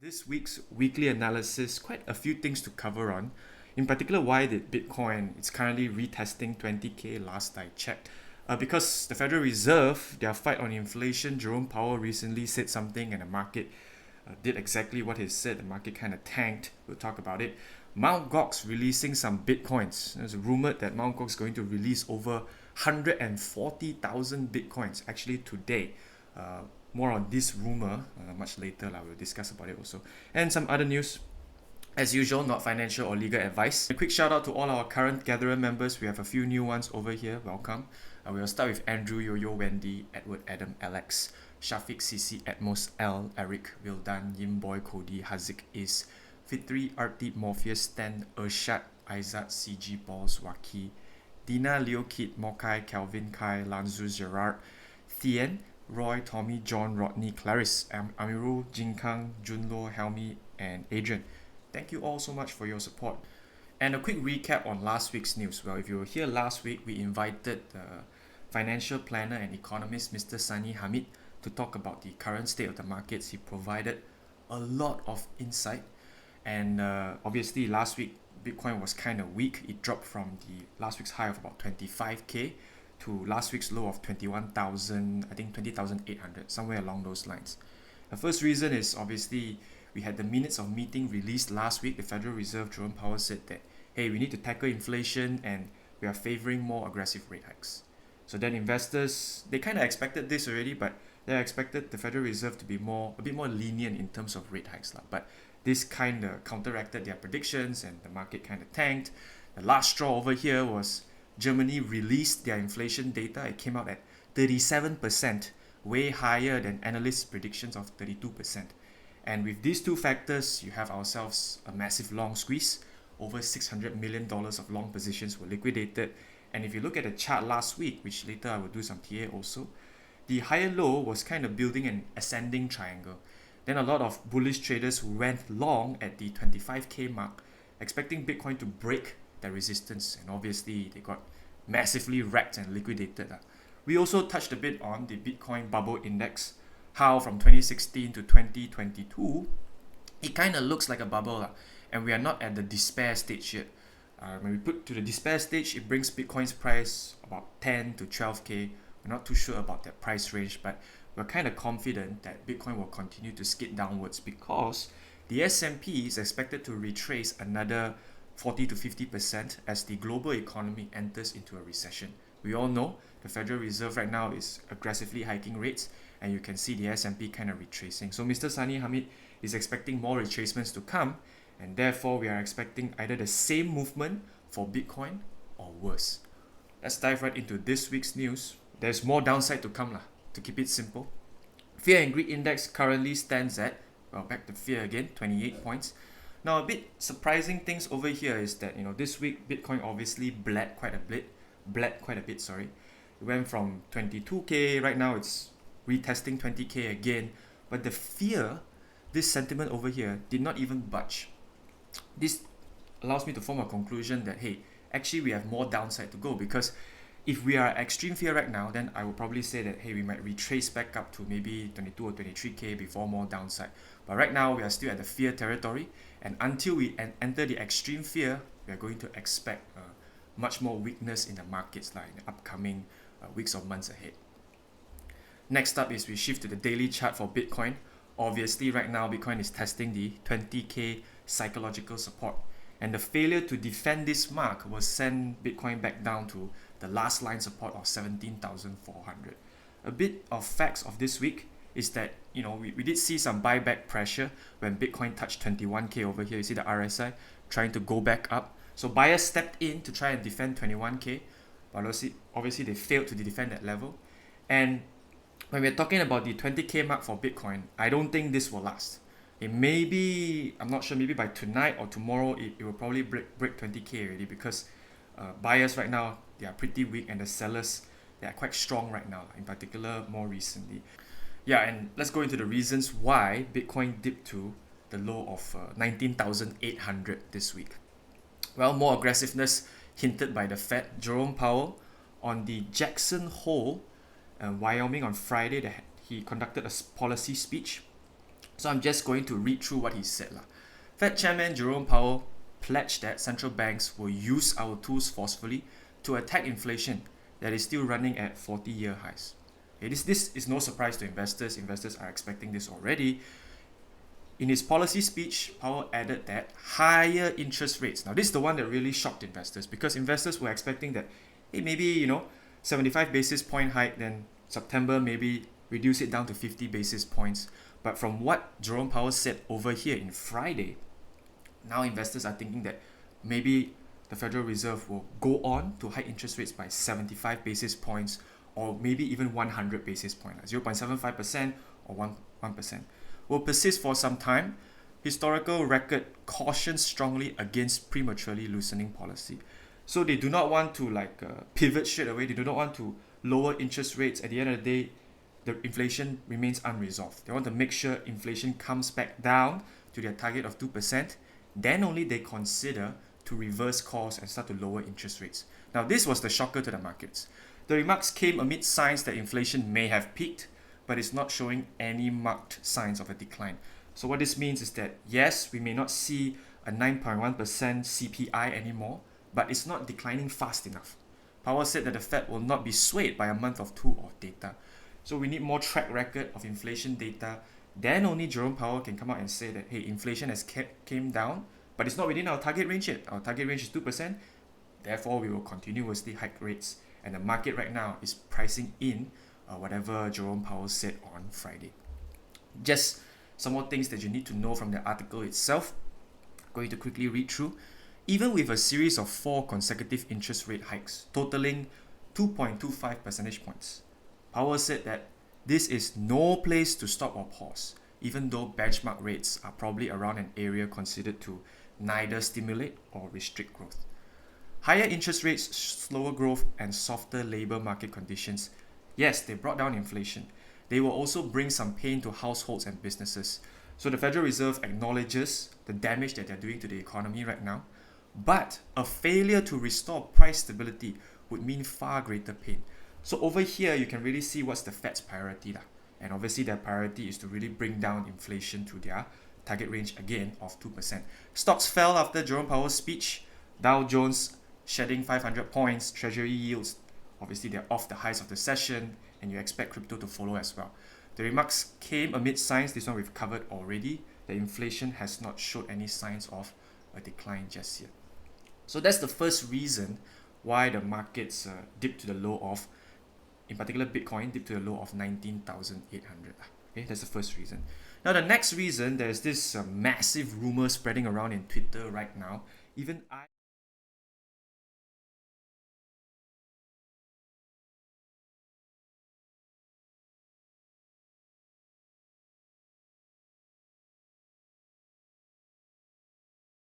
This week's weekly analysis, quite a few things to cover on. In particular, why did Bitcoin, it's currently retesting 20k last I checked. Because the Federal Reserve, their fight on inflation, Jerome Powell recently said something and the market did exactly what he said. The market kind of tanked. We'll talk about it. Mt. Gox releasing some Bitcoins. There's rumored that Mt. Gox is going to release over 140,000 Bitcoins actually today. More on this rumor much later. I will discuss about it also. And some other news. As usual, not financial or legal advice. A quick shout out to all our current gatherer members. We have a few new ones over here. Welcome. We'll start with Andrew, Yo-Yo, Wendy, Edward, Adam, Alex, Shafiq, CC, Atmos, L, Eric, Wildan, Yimboy, Cody, Hazik, Is, Fitri, Artip, Morpheus, Stan, Urshad, Aizat, CG, Balls, Waki, Dina, Leo, Kit, Mokai, Calvin, Kai, Lanzu, Gerard, Thien, Roy, Tommy, John, Rodney, Clarice, Amirul, Jinkang, Junlo, Helmi, and Adrian. Thank you all so much for your support. And a quick recap on last week's news. Well, if you were here last week, we invited financial planner and economist Mr. Sani Hamid to talk about the current state of the markets. He provided a lot of insight. And obviously last week, Bitcoin was kind of weak. It dropped from the last week's high of about 25k to last week's low of 21,000, I think 20,800, somewhere along those lines. The first reason is obviously we had the minutes of meeting released last week. The Federal Reserve, Jerome Powell, said that, hey, we need to tackle inflation and we are favoring more aggressive rate hikes. So then investors, they kind of expected this already, but they expected the Federal Reserve to be a bit more lenient in terms of rate hikes. But this kind of counteracted their predictions and the market kind of tanked. The last straw over here was Germany released their inflation data. It came out at 37%, way higher than analysts' predictions of 32%. And with these two factors, you have ourselves a massive long squeeze. Over $600 million of long positions were liquidated. And if you look at the chart last week, which later I will do some TA also, the higher low was kind of building an ascending triangle. Then a lot of bullish traders went long at the 25k mark, expecting Bitcoin to break the resistance, and obviously they got massively wrecked and liquidated. We also touched a bit on the Bitcoin bubble index, how from 2016 to 2022 it kind of looks like a bubble, and we are not at the despair stage yet. When we put to the despair stage, it brings Bitcoin's price about 10 to 12k. We're not too sure about that price range, but we're kind of confident that Bitcoin will continue to skid downwards because the S&P is expected to retrace another 40 to 50% as the global economy enters into a recession. We all know the Federal Reserve right now is aggressively hiking rates, and you can see the S&P kind of retracing. So Mr. Sani Hamid is expecting more retracements to come, and therefore we are expecting either the same movement for Bitcoin or worse. Let's dive right into this week's news. There's more downside to come, to keep it simple. Fear and Greed Index currently stands at, well, back to fear again, 28 points. Now, a bit surprising things over here is that, this week Bitcoin obviously bled quite a bit. It went from 22k, right now it's retesting 20k again. But the fear, this sentiment over here, did not even budge. This allows me to form a conclusion that, hey, actually we have more downside to go, because if we are at extreme fear right now, then I would probably say that, hey, we might retrace back up to maybe 22 or 23k before more downside. But right now, we are still at the fear territory. And until we enter the extreme fear, we are going to expect much more weakness in the markets in the upcoming weeks or months ahead. Next up is we shift to the daily chart for Bitcoin. Obviously, right now, Bitcoin is testing the 20k psychological support. And the failure to defend this mark will send Bitcoin back down to the last line support of 17,400. A bit of facts of this week is that, we did see some buyback pressure when Bitcoin touched 21k over here. You see the RSI trying to go back up. So buyers stepped in to try and defend 21k, but obviously they failed to defend that level. And when we're talking about the 20k mark for Bitcoin, I don't think this will last. It may be, I'm not sure, maybe by tonight or tomorrow, it will probably break 20k already, because buyers right now, they are pretty weak, and the sellers, they are quite strong right now, in particular more recently. Yeah, and let's go into the reasons why Bitcoin dipped to the low of 19,800 this week. Well, more aggressiveness hinted by the Fed. Jerome Powell on the Jackson Hole, Wyoming on Friday, he conducted a policy speech. So I'm just going to read through what he said. Fed Chairman Jerome Powell pledged that central banks will use our tools forcefully to attack inflation that is still running at 40-year highs. Okay, this is no surprise to investors. Investors are expecting this already. In his policy speech, Powell added that higher interest rates. Now, this is the one that really shocked investors, because investors were expecting that, hey, maybe, 75 basis point hike, then September maybe reduce it down to 50 basis points. But from what Jerome Powell said over here in Friday, now investors are thinking that maybe the Federal Reserve will go on to hike interest rates by 75 basis points, or maybe even 100 basis points, 0.75% or 1%. Will persist for some time. Historical record cautions strongly against prematurely loosening policy. So they do not want to pivot straight away. They do not want to lower interest rates. At the end of the day, the inflation remains unresolved. They want to make sure inflation comes back down to their target of 2%. Then only they consider to reverse course and start to lower interest rates. Now, this was the shocker to the markets. The remarks came amid signs that inflation may have peaked, but it's not showing any marked signs of a decline. So what this means is that, yes, we may not see a 9.1% CPI anymore, but it's not declining fast enough. Powell said that the Fed will not be swayed by a month or two of data. So we need more track record of inflation data. Then only Jerome Powell can come out and say that, hey, inflation has came down, but it's not within our target range yet. Our target range is 2%. Therefore, we will continuously hike rates. And the market right now is pricing in whatever Jerome Powell said on Friday. Just some more things that you need to know from the article itself. Going to quickly read through. Even with a series of 4 consecutive interest rate hikes, totaling 2.25 percentage points, Powell said that this is no place to stop or pause, even though benchmark rates are probably around an area considered to neither stimulate or restrict growth. Higher interest rates, slower growth, and softer labor market conditions, yes, they brought down inflation. They will also bring some pain to households and businesses. So the Federal Reserve acknowledges the damage that they're doing to the economy right now, but a failure to restore price stability would mean far greater pain. So over here, you can really see what's the Fed's priority. And obviously their priority is to really bring down inflation to their target range again of 2%. Stocks fell after Jerome Powell's speech. Dow Jones shedding 500 points, treasury yields, obviously they're off the highs of the session, and you expect crypto to follow as well. The remarks came amid signs, this one we've covered already, that inflation has not showed any signs of a decline just yet. So that's the first reason why the markets dipped to the low of, in particular Bitcoin, dipped to the low of 19,800. Okay, that's the first reason. Now the next reason, there's this massive rumor spreading around in Twitter right now. Even I